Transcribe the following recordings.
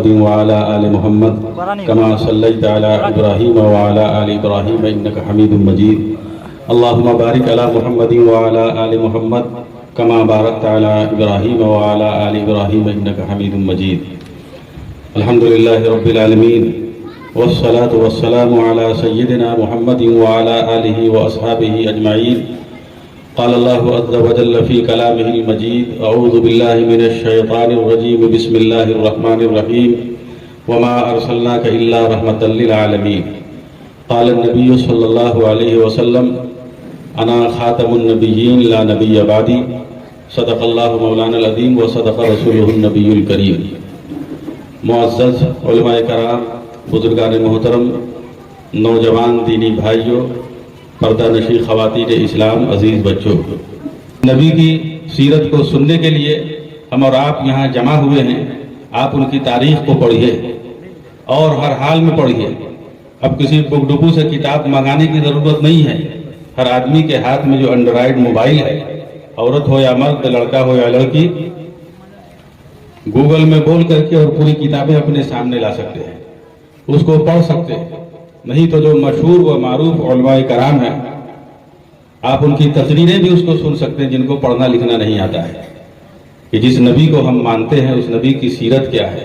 محمد وعلى آل محمد كما صليت على إبراهيم وعلى آل إبراهيم إنك حميد مجيد اللهم بارك على محمد وعلى آل محمد كما باركت على إبراهيم وعلى آل إبراهيم إنك حميد مجيد الحمد لله رب العالمين والصلاة والسلام على سيدنا محمد وعلى آله وأصحابه أجمعين قال الله عز وجل في كلامه المجيد أعوذ بالله من الشيطان الرجيم بسم الله الرحمن الرحيم وما أرسلناك إلا رحمة للعالمين قال النبي صلى الله عليه وسلم أنا خاتم النبيين لا نبي بعدي صدق الله مولانا العظيم وصدق رسوله النبي الكريم معزز علماء کرام، بزرگان محترم، نوجوان دینی بھائیوں، پردہ نشی خواتین اسلام، عزیز بچوں، نبی کی سیرت کو سننے کے لیے ہم اور آپ یہاں جمع ہوئے ہیں۔ آپ ان کی تاریخ کو پڑھیے اور ہر حال میں پڑھیے۔ اب کسی بک ڈپو سے کتاب منگانے کی ضرورت نہیں ہے۔ ہر آدمی کے ہاتھ میں جو اینڈرائیڈ موبائل ہے، عورت ہو یا مرد، لڑکا ہو یا لڑکی، گوگل میں بول کر کے اور پوری کتابیں اپنے سامنے لا سکتے ہیں، اس کو پڑھ سکتے ہیں۔ نہیں تو جو مشہور و معروف علماء کرام ہیں، آپ ان کی تقریریں بھی اس کو سن سکتے ہیں، جن کو پڑھنا لکھنا نہیں آتا ہے، کہ جس نبی کو ہم مانتے ہیں اس نبی کی سیرت کیا ہے۔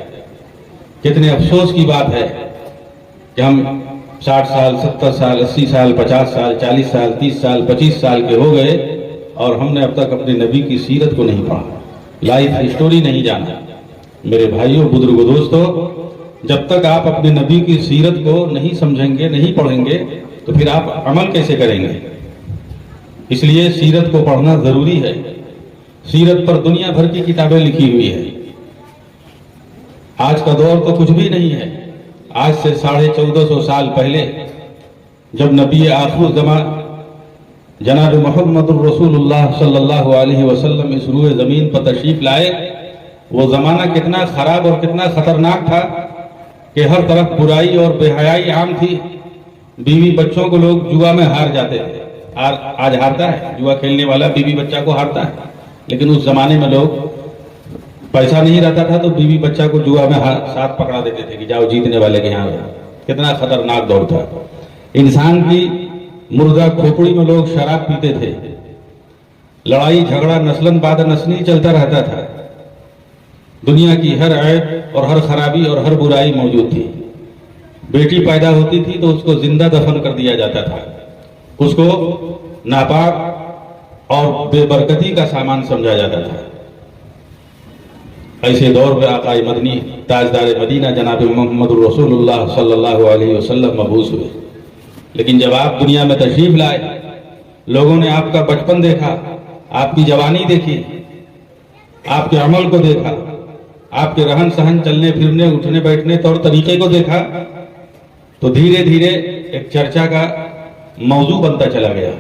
کتنے افسوس کی بات ہے کہ ہم 60 سال، 70 سال، 80 سال، 50 سال، 40 سال، 30 سال، 25 سال کے ہو گئے اور ہم نے اب تک اپنے نبی کی سیرت کو نہیں پڑھا، لائف ہسٹوری نہیں جانا۔ میرے بھائیوں، بزرگوں، دوستوں، جب تک آپ اپنے نبی کی سیرت کو نہیں سمجھیں گے، نہیں پڑھیں گے، تو پھر آپ عمل کیسے کریں گے؟ اس لیے سیرت کو پڑھنا ضروری ہے۔ سیرت پر دنیا بھر کی کتابیں لکھی ہوئی ہے۔ آج کا دور تو کچھ بھی نہیں ہے۔ آج سے 1450 سال پہلے جب نبی آخر الزمان جناب محمد الرسول اللہ صلی اللہ علیہ وسلم اس روئے زمین پر تشریف لائے، وہ زمانہ کتنا خراب اور کتنا خطرناک تھا کہ ہر طرف برائی اور بے حیائی عام تھی۔ بیوی بچوں کو لوگ جوا میں ہار جاتے تھے۔ آج ہارتا ہے جوا کھیلنے والا، بیوی بچہ کو ہارتا ہے، لیکن اس زمانے میں لوگ پیسہ نہیں رہتا تھا تو بیوی بچہ کو جوا میں ساتھ پکڑا دیتے تھے کہ جاؤ جیتنے والے کے یہاں۔ کتنا خطرناک دور تھا۔ انسان کی مردہ کھوپڑی میں لوگ شراب پیتے تھے۔ لڑائی جھگڑا نسلاً بعد نسلی چلتا رہتا تھا۔ دنیا کی ہر عیب اور ہر خرابی اور ہر برائی موجود تھی۔ بیٹی پیدا ہوتی تھی تو اس کو زندہ دفن کر دیا جاتا تھا، اس کو ناپاک اور بے برکتی کا سامان سمجھا جاتا تھا۔ ایسے دور میں آقا مدنی تاجدار مدینہ جناب محمد الرسول اللہ صلی اللہ علیہ وسلم مبعوث ہوئے۔ لیکن جب آپ دنیا میں تشریف لائے، لوگوں نے آپ کا بچپن دیکھا، آپ کی جوانی دیکھی، آپ کے عمل کو دیکھا، آپ کے رہن سہن، چلنے پھرنے، اٹھنے بیٹھنے طور طریقے کو دیکھا، تو دھیرے دھیرے ایک چرچا کا موضوع بنتا چلا گیا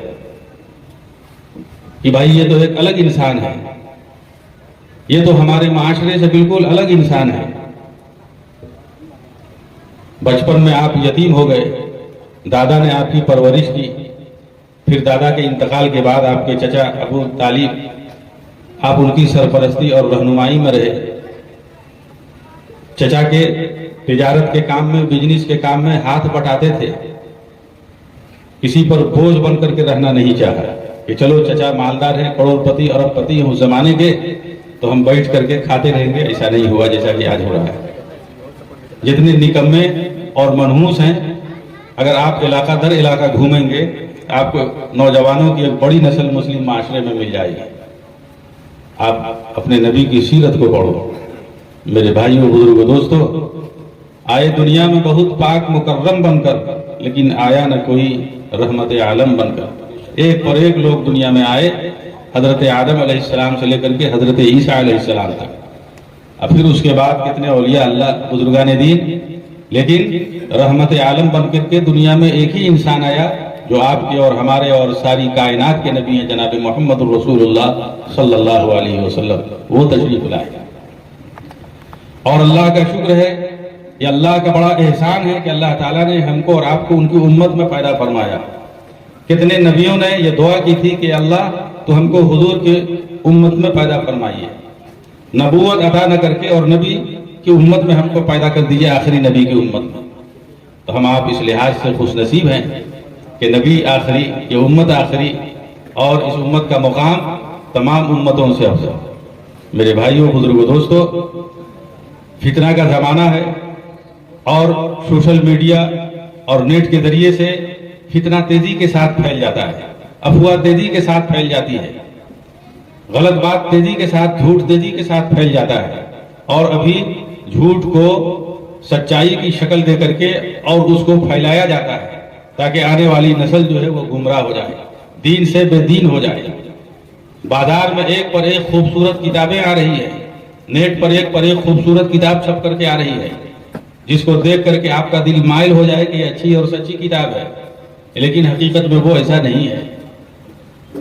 کہ بھائی یہ تو ایک الگ انسان ہے، یہ تو ہمارے معاشرے سے بالکل الگ انسان ہے۔ بچپن میں آپ یتیم ہو گئے، دادا نے آپ کی پرورش کی، پھر دادا کے انتقال کے بعد آپ کے چچا ابو طالب، آپ ان کی سرپرستی اور رہنمائی میں رہے۔ چچا کے تجارت کے کام میں، بزنس کے کام میں ہاتھ بٹاتے تھے۔ کسی پر بوجھ بن کر کے رہنا نہیں چاہا کہ چلو چچا مالدار ہیں، کروڑ پتی، ارب پتی ہیں اس زمانے کے، تو ہم بیٹھ کر کے کھاتے رہیں گے۔ ایسا نہیں ہوا جیسا کہ آج ہو رہا ہے۔ جتنے نکمے اور منحوس ہیں، اگر آپ علاقہ در علاقہ گھومیں گے، آپ کو نوجوانوں کی ایک بڑی نسل مسلم معاشرے میں مل جائے گی۔ آپ اپنے نبی کی سیرت کو پڑھو۔ میرے بھائیوں، بزرگوں، دوستوں، آئے دنیا میں بہت پاک مکرم بن کر، لیکن آیا نہ کوئی رحمت عالم بن کر۔ ایک پر ایک لوگ دنیا میں آئے، حضرت آدم علیہ السلام سے لے کر کے حضرت عیسیٰ علیہ السلام تک، اور پھر اس کے بعد کتنے اولیاء اللہ، بزرگان دین، لیکن رحمت عالم بن کر کے دنیا میں ایک ہی انسان آیا جو آپ کے اور ہمارے اور ساری کائنات کے نبی ہیں، جناب محمد الرسول اللہ صلی اللہ علیہ وسلم۔ وہ تشریف لائے، اور اللہ کا شکر ہے، یہ اللہ کا بڑا احسان ہے کہ اللہ تعالیٰ نے ہم کو اور آپ کو ان کی امت میں پیدا فرمایا۔ کتنے نبیوں نے یہ دعا کی تھی کہ اللہ تو ہم کو حضور کے امت میں پیدا فرمائیے۔ نبوت عطا نہ کر کے اور نبی कि उम्मत में हमको पैदा कर दीजिए, आखिरी नबी की उम्मत में। तो हम आप इस लिहाज से खुश नसीब हैं कि नबी आखिरी, ये उम्मत आखिरी, और इस उम्मत का मुकाम तमाम उम्मतों से अफजल। मेरे भाइयों, बुजुर्गों, दोस्तों, फितना का ज़माना है और सोशल मीडिया और नेट के ज़रिए से फितना तेज़ी के साथ फैल जाता है, अफवाह तेज़ी के साथ फैल जाती है, गलत बात तेज़ी के साथ, झूठ तेज़ी के साथ फैल जाता है, और अभी झूठ को सच्चाई की शक्ल दे करके और उसको फैलाया जाता है ताकि आने वाली नस्ल जो है वो गुमराह हो जाए, दीन से बेदीन हो जाए। बाजार में एक पर एक खूबसूरत किताबें आ रही है, नेट पर एक खूबसूरत किताब छप करके आ रही है, जिसको देख करके आपका दिल माइल हो जाए कि अच्छी और सच्ची किताब है, लेकिन हकीकत में वो ऐसा नहीं है।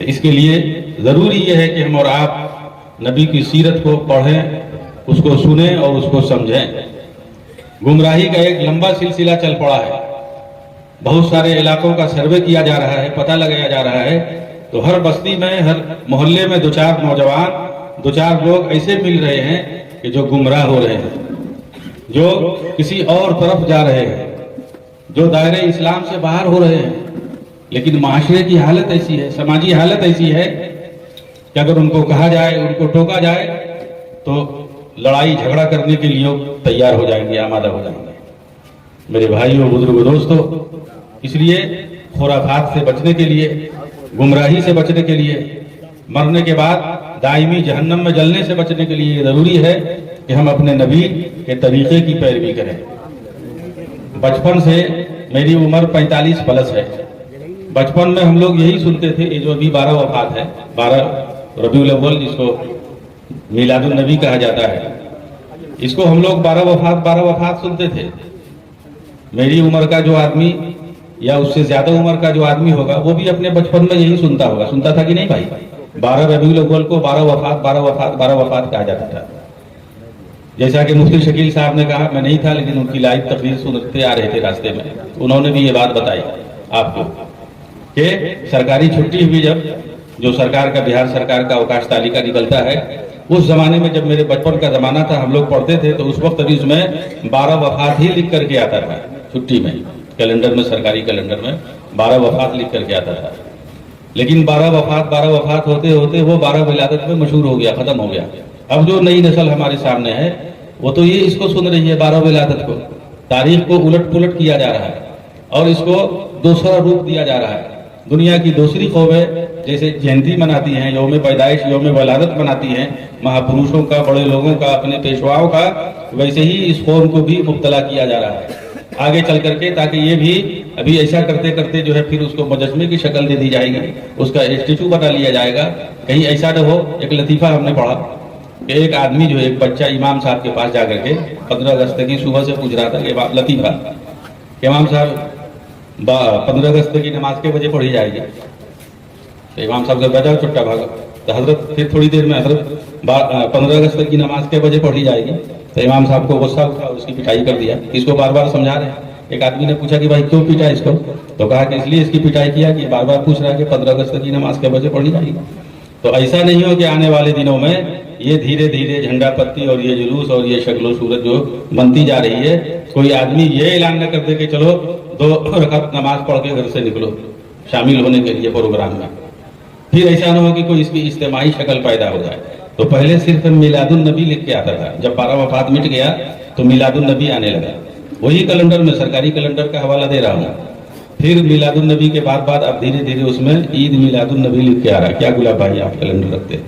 इसके लिए ज़रूरी यह है कि हम और आप नबी की सीरत को पढ़ें, उसको सुनें और उसको समझें। गुमराही का एक लंबा सिलसिला चल पड़ा है, बहुत सारे इलाकों का सर्वे किया जा रहा है, पता लगाया जा रहा है, तो हर बस्ती में, हर मोहल्ले में दो चार नौजवान, दो चार लोग ऐसे मिल रहे हैं कि जो गुमराह हो रहे हैं, जो किसी और तरफ जा रहे हैं, जो दायरे इस्लाम से बाहर हो रहे हैं। लेकिन माशरे की हालत ऐसी है, समाजी हालत ऐसी है कि अगर उनको कहा जाए, उनको टोका जाए तो लड़ाई झगड़ा करने के लिए तैयार हो जाएंगे, आमादा हो जाएंगे। मेरे भाइयों, बुजुर्गों, दोस्तों, इसलिए खुराफात से बचने के लिए, गुमराही से बचने के लिए, मरने के बाद दायमी जहन्नम में जलने से बचने के लिए ज़रूरी है कि हम अपने नबी के तरीक़े की पैरवी करें। बचपन से, मेरी उम्र 45 प्लस है, बचपन में हम लोग यही सुनते थे, ये जो अभी 12 वफात है, 12 रबीउल अव्वल, जिसको मिलादुन नबी कहा जाता है, इसको हम लोग 12 वफात सुनते थे। मेरी उम्र का जो आदमी या उससे ज्यादा उम्र का जो आदमी होगा वो भी अपने बचपन में यही सुनता होगा, सुनता था कि नहीं भाई? 12 रबीउल अव्वल को 12 वफात कहा जाता था। जैसा कि मुफ्ती शकील साहब ने कहा, मैं नहीं था लेकिन उनकी लाइव तकरीर सुनते आ रहे थे रास्ते में, उन्होंने भी ये बात बताई आपको कि सरकारी छुट्टी हुई, जब जो सरकार का, बिहार सरकार का अवकाश तालिका निकलता है, उस जमाने में जब मेरे बचपन का जमाना था, हम लोग पढ़ते थे, तो उस वक्त भी उसमें 12 वफात ही लिख करके आता था छुट्टी में, कैलेंडर में, सरकारी कैलेंडर में 12 वफात लिख करके आता था। लेकिन 12 वफात होते होते वो 12 विलादत में मशहूर हो गया, खत्म हो गया। अब जो नई नस्ल हमारे सामने है वो तो ये इसको सुन रही है, 12 विलादत को, तारीख को उलट पुलट किया जा रहा है और इसको दूसरा रूप दिया जा रहा है। दुनिया की दूसरी कौमें जैसे जयंती मनाती हैं, यौम पैदाइश, यौम वलादत मनाती हैं, महापुरुषों का, बड़े लोगों का, अपने पेशवाओं का, वैसे ही इस कौम को भी मुब्तला किया जा रहा है आगे चल करके, ताकि ये भी अभी ऐसा करते करते जो है फिर उसको मुजस्मे की शक्ल दे दी जाएगी, उसका स्टेचू बना लिया जाएगा। कहीं ऐसा न हो। एक लतीफ़ा हमने पढ़ा कि एक आदमी जो है, एक बच्चा इमाम साहब के पास जाकर के 15 अगस्त की सुबह से पूछ रहा था कि लतीफ़ा, इमाम साहब 15 अगस्त की नमाज के बजे पढ़ी जाएगी? तो इमाम साहब से बजाओ चुट्टा भागा। तो हजरत फिर थोड़ी देर में हजरत 15 अगस्त की नमाज के बजे पढ़ी जाएगी। तो इमाम साहब को गुस्सा उठा, उसकी पिटाई कर दिया। इसको बार बार समझा रहे हैं। एक आदमी ने पूछा कि भाई क्यों पीटा इसको? तो कहा कि इसलिए इसकी पिटाई किया कि बार बार पूछ रहा है कि 15 अगस्त की नमाज के बजे पढ़ी जाएगी। तो ऐसा नहीं हो कि आने वाले दिनों में ये धीरे धीरे झंडा पत्ती और ये जुलूस और ये शक्लो सूरत जो बनती जा रही है, कोई आदमी ये ऐलान न कर दे कि चलो 2 रकात नमाज पढ़ के घर से निकलो शामिल होने के लिए प्रोग्राम में। फिर ऐसा न हो कि कोई इसकी इज्तिमाई शक्ल पैदा हो जाए। तो पहले सिर्फ मिलादुन नबी लिख के आता था, जब 12 वफात मिट गया तो मिलादुन नबी आने लगा। वही कैलेंडर में, सरकारी कैलेंडर का हवाला दे रहा हूँ। फिर मिलादुन नबी के बाद अब धीरे धीरे उसमें ईद मिलादुन नबी लिख के आ रहा है। क्या गुलाब भाई आप कैलेंडर रखते हैं?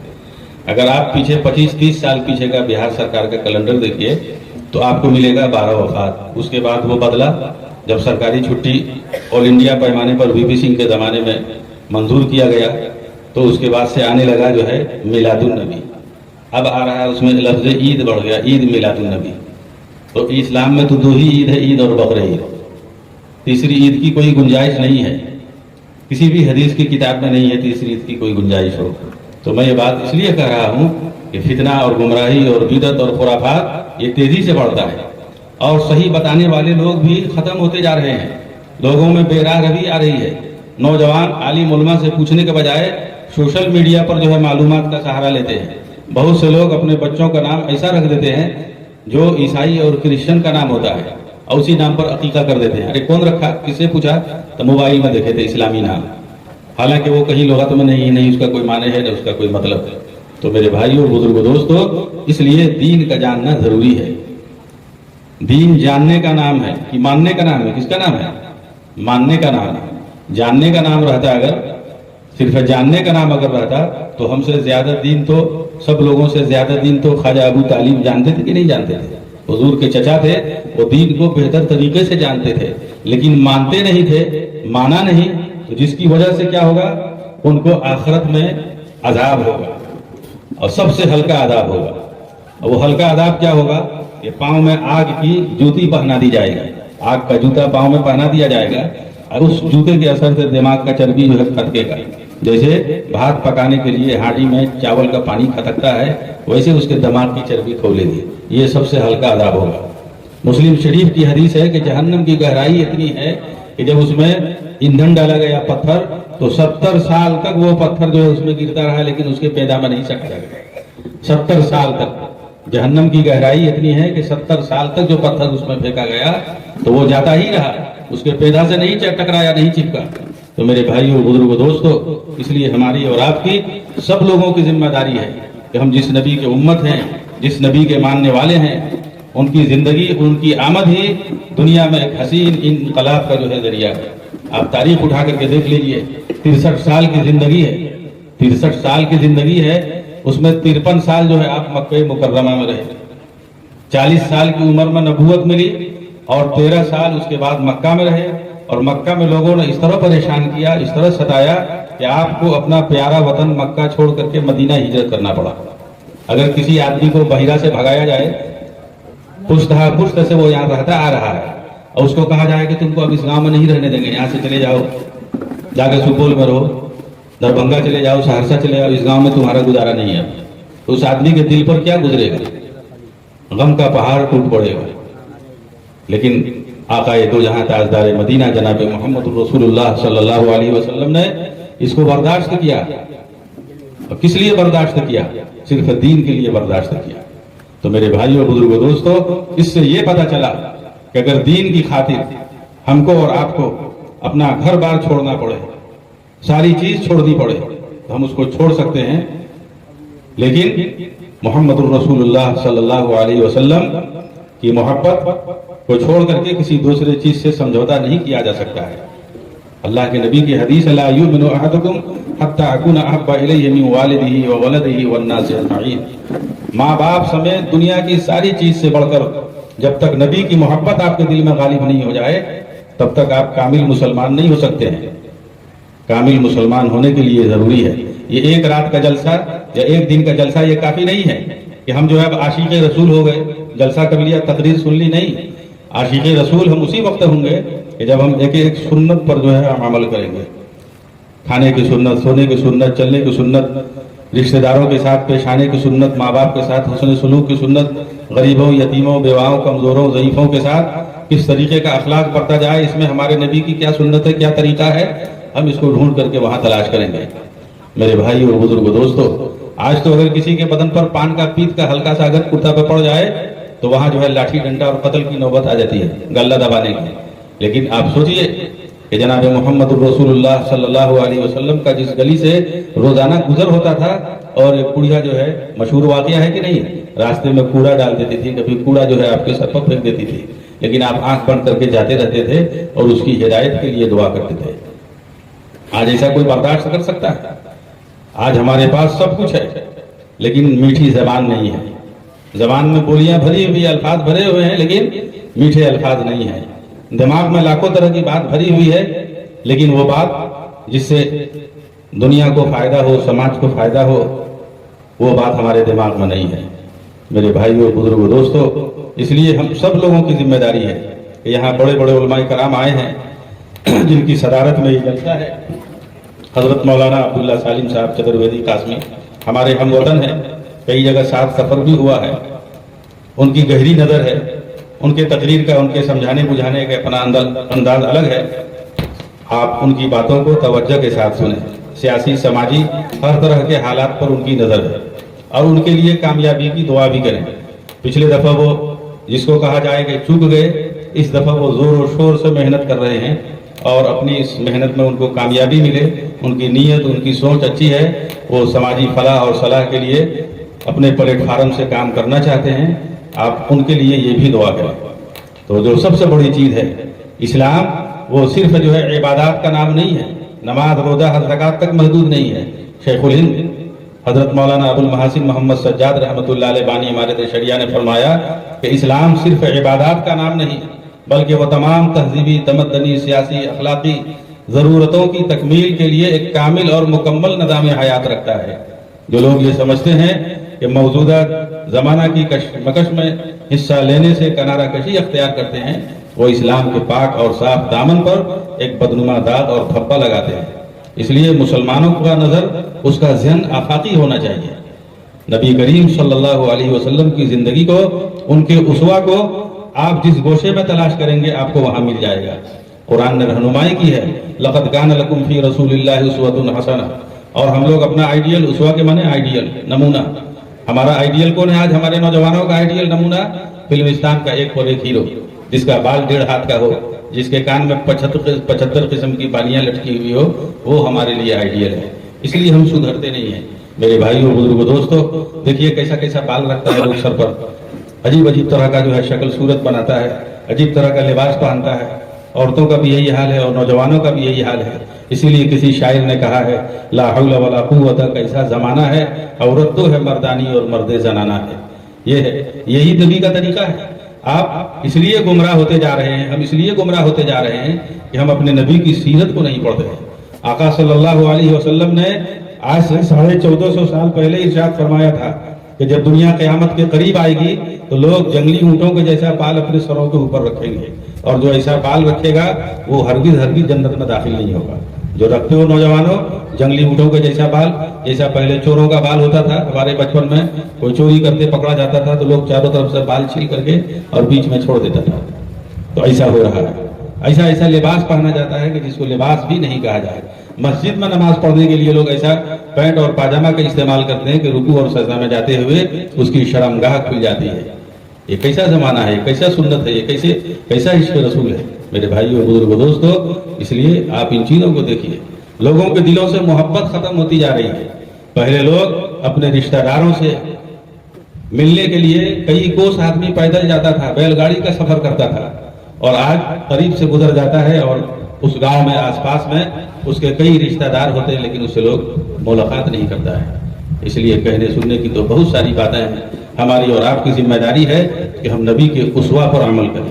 अगर आप पीछे 25-30 साल पीछे का बिहार सरकार का कैलेंडर देखिए तो आपको मिलेगा 12 वफात। उसके बाद वो बदला, जब सरकारी छुट्टी ऑल इंडिया पैमाने पर वीपी सिंह के ज़माने में मंजूर किया गया तो उसके बाद से आने लगा जो है मिलादुन नबी। अब आ रहा है उसमें लफ्ज़ ईद बढ़ गया, ईद मिलादुन नबी। तो इस्लाम में तो 2 ही ईद है, ईद और बकरा ईद। तीसरी ईद की कोई गुंजाइश नहीं है, किसी भी हदीस की किताब में नहीं है तीसरी ईद की कोई गुंजाइश हो। तो मैं ये बात इसलिए कह रहा हूँ कि फितना और गुमराही और बिदअत और खुराफात ये तेजी से बढ़ता है और सही बताने वाले लोग भी खत्म होते जा रहे हैं। लोगों में बेराहगी आ रही है। नौजवान आलिम उलमा से पूछने के बजाय सोशल मीडिया पर जो है मालूमात का सहारा लेते हैं। बहुत से लोग अपने बच्चों का नाम ऐसा रख देते हैं जो ईसाई और क्रिश्चियन का नाम होता है और उसी नाम पर अकीका कर देते हैं। अरे कौन रखा, किससे पूछा, तो मोबाइल में देखे थे इस्लामी नाम, हालांकि वो कहीं लुगत में नहीं उसका कोई माने है, न उसका कोई मतलब है। तो मेरे भाइयों बुजुर्गों दोस्तों, इसलिए दीन का जानना जरूरी है। दीन जानने का नाम है कि मानने का नाम है? किसका नाम है? मानने का नाम है। जानने का नाम रहता अगर, सिर्फ जानने का नाम अगर रहता तो हमसे ज्यादा दीन तो, सब लोगों से ज्यादा दीन तो ख्वाजा अबू तालिब जानते थे कि नहीं जानते थे? हुजूर के चचा थे, वो दीन को बेहतर तरीके से जानते थे, लेकिन मानते नहीं थे, माना नहीं, तो जिसकी वजह से क्या होगा, उनको आखिरत में अजाब होगा और सबसे हल्का अजाब होगा। और वो हल्का अजाब क्या होगा? ये पाँव में आग की जूती पहना दी जाएगी, आग का जूता पाँव में पहना दिया जाएगा और उस जूते के असर से दिमाग का चर्बी जो है खटकेगा। जैसे भात पकाने के लिए हांडी में चावल का पानी खटकता है, वैसे उसके दिमाग की चर्बी खोलेगी। ये सबसे हल्का अजाब होगा। मुस्लिम शरीफ की हदीस है कि जहन्नम की गहराई इतनी है कि जब उसमें ईंधन डाला गया पत्थर, तो 70 साल तक वो पत्थर जो है उसमें गिरता रहा, लेकिन उसके पैदा में नहीं सकता। 70 साल तक जहन्नम की गहराई इतनी है कि 70 साल तक जो पत्थर उसमें फेंका गया तो वो जाता ही रहा, उसके पैदा से नहीं टकराया, नहीं चिपका। तो मेरे भाइयों बुजुर्गों दोस्तों, इसलिए हमारी और आपकी सब लोगों की जिम्मेदारी है कि हम जिस नबी के उम्मत हैं, जिस नबी के मानने वाले हैं, उनकी जिंदगी, उनकी आमद ही दुनिया में एक हसीन इनकलाब का जो है जरिया है। आप तारीख उठा करके देख लीजिए, 63 साल की जिंदगी है, 63 साल की जिंदगी है, उसमें 53 साल जो है आप मक्के मुकर्रमा में रहे, 40 साल की उम्र में नबूवत मिली और 13 साल उसके बाद मक्का में रहे। और मक्का में लोगों ने इस तरह परेशान किया, इस तरह सताया कि आपको अपना प्यारा वतन मक्का छोड़ करके मदीना हिजरत करना पड़ा। अगर किसी आदमी को बहिरा से भगाया जाए, पुश्त से वो यहाँ रहता आ रहा है, और उसको कहा जाए कि तुमको अब इस गांव में नहीं रहने देंगे, यहाँ से चले जाओ, जाके सुपौल में रहो, दरभंगा चले जाओ, सहरसा चले जाओ, इस गांव में तुम्हारा गुजारा नहीं है, तो उस आदमी के दिल पर क्या गुजरेगा? गम का पहाड़ टूट पड़ेगा। लेकिन आकाए दो जहां ताजदार मदीना जनाब मोहम्मद रसूलुल्लाह सल्लल्लाहु अलैहि वसल्लम ने इसको बर्दाश्त किया। और किस लिए बर्दाश्त किया? सिर्फ दीन के लिए बर्दाश्त किया। तो मेरे भाइयों बुजुर्गों दोस्तों, इससे ये पता चला कि अगर दीन की खातिर हमको और आपको अपना घर बार छोड़ना पड़े, सारी चीज छोड़नी पड़े, तो हम उसको छोड़ सकते हैं। लेकिन मोहम्मद रसूलुल्लाह सल्लल्लाहु अलैहि वसल्लम की मोहब्बत को छोड़ करके किसी दूसरे चीज से समझौता नहीं किया जा सकता है। अल्लाह के नबी की हदीस, ला युमिनु अहदुकुम हत्ता अकुना अहब्बा इलैहि मिन वालिदिही व वलदिही वन नासि अजमईन। माँ बाप समेत दुनिया की सारी चीज से बढ़कर जब तक नबी की मोहब्बत आपके दिल में गालिब नहीं हो जाए, तब तक आप कामिल मुसलमान नहीं हो सकते हैं। कामिल मुसलमान होने के लिए जरूरी है, ये एक रात का जलसा या एक दिन का जलसा ये काफी नहीं है कि हम जो है आशिक रसूल हो गए, जलसा कर लिया, तकरीर सुन ली। नहीं, आशिक रसूल हम उसी वक्त होंगे कि जब हम एक एक सुन्नत पर जो है हम अमल करेंगे। खाने की सुन्नत, सोने की सुन्नत, चलने की सुन्नत, रिश्तेदारों के साथ पेश आने की सुन्नत, माँ बाप के साथ हुस्न सलूक की सुन्नत, गरीबों, यतीमों, बेवाओं, कमजोरों, ज़ईफों के साथ किस तरीके का अखलाक बढ़ता जाए, इसमें हमारे नबी की क्या सुन्नत है, क्या तरीका है, हम इसको ढूंढ करके वहां तलाश करेंगे। मेरे भाई और बुजुर्गों दोस्तों, आज तो अगर किसी के बदन पर पान का पीत का हल्का सा अगर कुर्ता पे पड़ जाए तो वहां जो है लाठी डंडा और कत्ल की नौबत आ जाती है, गला दबाने की। लेकिन आप सोचिए कि जनाब मोहम्मद रसूलुल्लाह सल्लल्लाहु अलैहि वसल्लम का जिस गली से रोजाना गुजर होता था, और एक कुड़िया जो है, मशहूर वाकया है कि नहीं, रास्ते में कूड़ा डाल देती थी, कभी कूड़ा जो है आपके सर पर फेंक देती थी, लेकिन आप आंख बंद करके जाते रहते थे और उसकी हिदायत के लिए दुआ करते थे। आज ऐसा कोई बर्दाश्त कर सकता है? आज हमारे पास सब कुछ है, लेकिन मीठी जबान नहीं है। जबान में बोलियां भरी हुई, अल्फाज भरे हुए हैं, लेकिन मीठे अल्फाज नहीं है। दिमाग में लाखों तरह की बात भरी हुई है, लेकिन वो बात जिससे दुनिया को फायदा हो, समाज को फायदा हो, वो बात हमारे दिमाग में नहीं है। मेरे भाइयों, बुजुर्गों, दोस्तों, इसलिए हम सब लोगों की जिम्मेदारी है कि यहाँ बड़े बड़े उलमाए कराम आए हैं जिनकी सदारत में ये जलसा है। हजरत मौलाना अब्दुल्ला सालिम साहब चतुर्वेदी कासमी हमारे हमवतन हैं, कई जगह साथ सफर भी हुआ है। उनकी गहरी नज़र है, उनके तकरीर का, उनके समझाने बुझाने का अपना अंदाज अलग है। आप उनकी बातों को तवज्जो के साथ सुने। सियासी, समाजी, हर तरह के हालात पर उनकी नज़र है और उनके लिए कामयाबी की दुआ भी करें। पिछले दफ़ा वो جس کو کہا جائے کہ چوک گئے، اس دفعہ وہ زور و شور سے محنت کر رہے ہیں اور اپنی اس محنت میں ان کو کامیابی ملے، ان کی نیت، ان کی سوچ اچھی ہے، وہ سماجی فلاح اور صلاح کے لیے اپنے پلیٹ فارم سے کام کرنا چاہتے ہیں، آپ ان کے لیے یہ بھی دعا کریں۔ تو جو سب سے بڑی چیز ہے اسلام، وہ صرف جو ہے عبادات کا نام نہیں ہے، نماز روزہ حج زکوٰۃ تک محدود نہیں ہے۔ شیخ الہند حضرت مولانا ابو المحاسن محمد سجاد رحمۃ اللہ علیہ بانی امارت شریعہ نے فرمایا کہ اسلام صرف عبادات کا نام نہیں بلکہ وہ تمام تہذیبی، تمدنی، سیاسی، اخلاقی ضرورتوں کی تکمیل کے لیے ایک کامل اور مکمل نظام حیات رکھتا ہے۔ جو لوگ یہ سمجھتے ہیں کہ موجودہ زمانہ کی کشمکش میں حصہ لینے سے کنارہ کشی اختیار کرتے ہیں، وہ اسلام کے پاک اور صاف دامن پر ایک بدنما داغ اور دھبا لگاتے ہیں۔ اس لیے مسلمانوں کا نظر، اس کا ذہن آفاقی ہونا چاہیے۔ نبی کریم صلی اللہ علیہ وسلم کی زندگی کو، ان کے اسوہ کو آپ جس گوشے میں تلاش کریں گے آپ کو وہاں مل جائے گا۔ قرآن نے رہنمائی کی ہے، لَقَدْ كَانَ لَكُمْ فِي رَسُولِ اللَّهِ أُسْوَةٌ حَسَنَةٌ، اور ہم لوگ اپنا آئیڈیل، اسوہ کے معنی آئیڈیل، نمونہ، ہمارا آئیڈیل کون ہے آج؟ ہمارے نوجوانوں کا آئیڈیل نمونہ فلمستان کا ایک پر ایک ہیرو، جس کا بال 1.5 ہاتھ کا ہو، جس کے کان میں 75 قسم کی بالیاں لٹکی ہوئی ہو، وہ ہمارے لیے آئیڈیل ہے۔ اس لیے ہم سدھرتے نہیں ہیں۔ میرے بھائیوں، بزرگوں، دوستو، دیکھیے کیسا کیسا بال رکھتا ہے لوگ سر پر، عجیب عجیب طرح کا جو ہے شکل صورت بناتا ہے، عجیب طرح کا لباس پہنتا ہے۔ عورتوں کا بھی یہی حال ہے اور نوجوانوں کا بھی یہی حال ہے۔ اسی لیے کسی شاعر نے کہا ہے، لا حول ولا قوت، کیسا زمانہ ہے، عورت تو ہے مردانی اور مرد زنانہ ہے۔ یہ ہے، یہی نبی کا طریقہ ہے۔ آپ اس لیے گمراہ ہوتے جا رہے ہیں، ہم اس لیے گمراہ ہوتے جا رہے ہیں کہ ہم اپنے نبی کی سیرت کو نہیں پڑھتے ہیں۔ آقا صلی اللہ علیہ وسلم نے آج سے 1450 سال پہلے ارشاد فرمایا تھا کہ جب دنیا قیامت کے قریب آئے گی تو لوگ جنگلی اونٹوں کے جیسا بال اپنے سروں کے اوپر رکھیں گے، اور جو ایسا بال رکھے گا وہ ہرگز جنت میں داخل نہیں ہوگا۔ جو رکھتے ہو نوجوانوں جنگلی اونٹوں کے جیسا بال، جیسا پہلے چوروں کا بال ہوتا تھا، ہمارے بچپن میں کوئی چوری کرتے پکڑا جاتا تھا تو لوگ چاروں طرف سے بال چھیل کر کے اور بیچ میں چھوڑ دیتا تھا، تو ایسا ہو رہا ہے۔ ایسا لباس پہنا جاتا ہے کہ جس کو لباس بھی نہیں کہا جائے۔ مسجد میں نماز پڑھنے کے لیے لوگ ایسا پینٹ اور پاجامہ کا استعمال کرتے ہیں کہ رکوع اور سجدہ میں جاتے ہوئے اس کی شرمگاہ کھل جاتی ہے۔ یہ کیسا زمانہ ہے، کیسا سنت ہے، یہ کیسا عشق رسول ہے میرے بھائیوں، بزرگوں، دوستو۔ اس لیے آپ ان چیزوں کو دیکھیے، لوگوں کے دلوں سے محبت ختم ہوتی جا رہی ہے۔ پہلے لوگ اپنے رشتہ داروں سے ملنے کے لیے کئی کوس آدمی پیدل جاتا تھا، بیل گاڑی کا سفر کرتا تھا، اور آج قریب سے گزر جاتا ہے اور اس گاؤں میں آس پاس میں اس کے کئی رشتہ دار ہوتے ہیں لیکن اس سے لوگ ملاقات نہیں کرتا ہے۔ اس لیے کہنے سننے کی تو بہت ساری باتیں ہیں۔ ہماری اور آپ کی ذمہ داری ہے کہ ہم نبی کے اسوہ پر عمل کریں،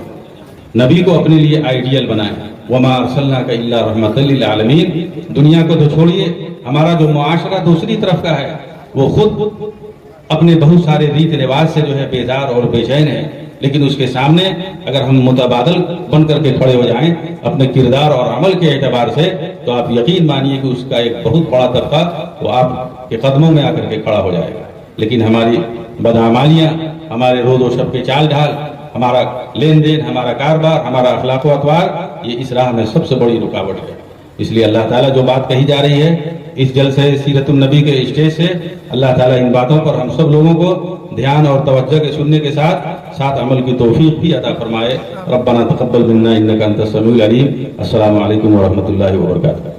نبی کو اپنے لیے آئیڈیل بنائیں۔ وما ارسلناک الا رحمۃ للعالمین۔ دنیا کو تو چھوڑیے، ہمارا جو معاشرہ دوسری طرف کا ہے وہ خود اپنے بہت سارے ریت رواج سے جو ہے بیزار اور بے چین ہے، لیکن اس کے سامنے اگر ہم متبادل بن کر کے کھڑے ہو جائیں اپنے کردار اور عمل کے اعتبار سے، تو آپ یقین مانیے کہ اس کا ایک بہت بڑا طبقہ وہ آپ کے قدموں میں آ کر کے کھڑا ہو جائے گا۔ لیکن ہماری بدعمالیاں، ہمارے روز و شب کے چال ڈھال، ہمارا لین دین، ہمارا کاروبار، ہمارا اخلاق و اطوار، یہ اس راہ میں سب سے بڑی رکاوٹ ہے۔ اس لیے اللہ تعالیٰ جو بات کہی جا رہی ہے اس جلسے سیرت النبی کے اسٹیج سے، اللہ تعالیٰ ان باتوں پر ہم سب لوگوں کو دھیان اور توجہ کے سننے کے ساتھ عمل کی توفیق بھی عطا فرمائے۔ ربنا تقبل منا انک انت السمیع العلیم۔ السلام علیکم ورحمۃ اللہ وبرکاتہ۔